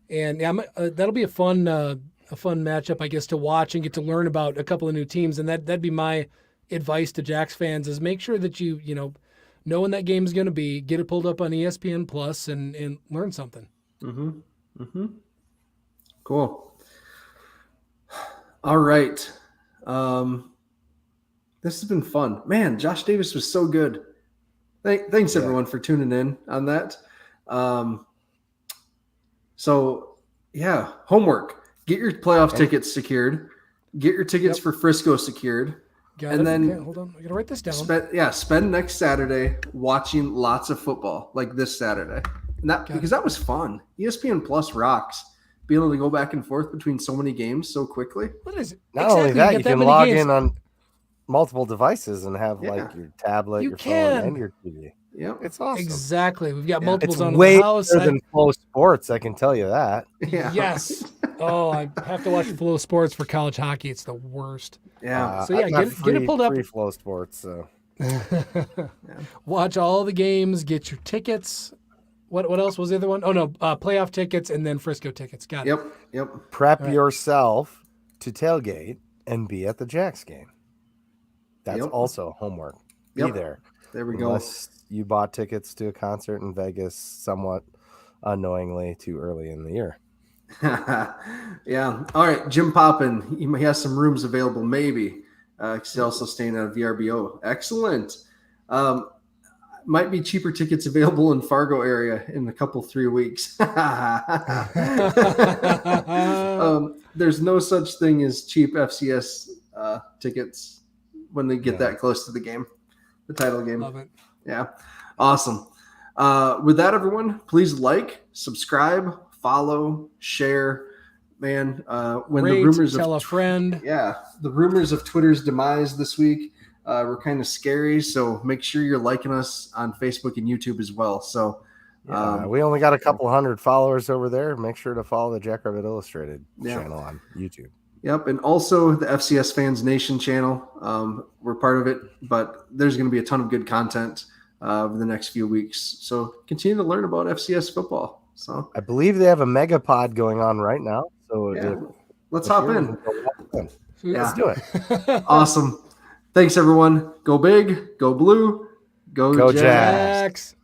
And yeah, that'll be a fun matchup, I guess, to watch and get to learn about a couple of new teams. And that'd be my advice to Jacks fans is make sure that you know when that game is going to be, get it pulled up on ESPN Plus and learn something. Mm-hmm. Mm-hmm. Cool. All right. This has been fun. Man, Josh Davis was so good. Thanks everyone for tuning in on that. So, yeah, homework. Get your playoff tickets secured. Get your tickets for Frisco secured. Then hold on. I got to write this down. Spend next Saturday watching lots of football, like this Saturday. Because that was fun. ESPN Plus rocks. Be able to go back and forth between so many games so quickly. What is it? Not only that, you can log in on multiple devices and have like your tablet, your phone, and your TV. Yeah, it's awesome. Exactly. We've got multiples it's on way the house. better than Flow Sports, I can tell you that. Yeah. Yes. Oh, I have to watch Flow Sports for college hockey. It's the worst. Yeah. So get it pulled up. Free Flow Sports. So watch all the games. Get your tickets. What else was the other one? Oh no, playoff tickets and then Frisco tickets. Got it. Yep. Prep yourself to tailgate and be at the Jacks game. That's also homework. Be there. There we Unless you bought tickets to a concert in Vegas somewhat unknowingly too early in the year. Yeah. All right. Jim Poppin, he has some rooms available maybe. He's also staying at a VRBO. Excellent. Might be cheaper tickets available in Fargo area in a couple 3 weeks. There's no such thing as cheap FCS tickets when they get that close to the game, the title game. Love it. Yeah. Awesome. With that, everyone, please like, subscribe, follow, share. Man, when Rate, the rumors tell a friend. the rumors of Twitter's demise this week were kind of scary. So make sure you're liking us on Facebook and YouTube as well. So we only got a couple hundred followers over there. Make sure to follow the Jackrabbit Illustrated channel on YouTube. Yep, and also the FCS Fans Nation channel. We're part of it, but there's going to be a ton of good content over the next few weeks. So continue to learn about FCS football. So I believe they have a mega pod going on right now. So let's hop in. Let's do it. Awesome. Thanks, everyone. Go big, go blue, go Jags. Jax.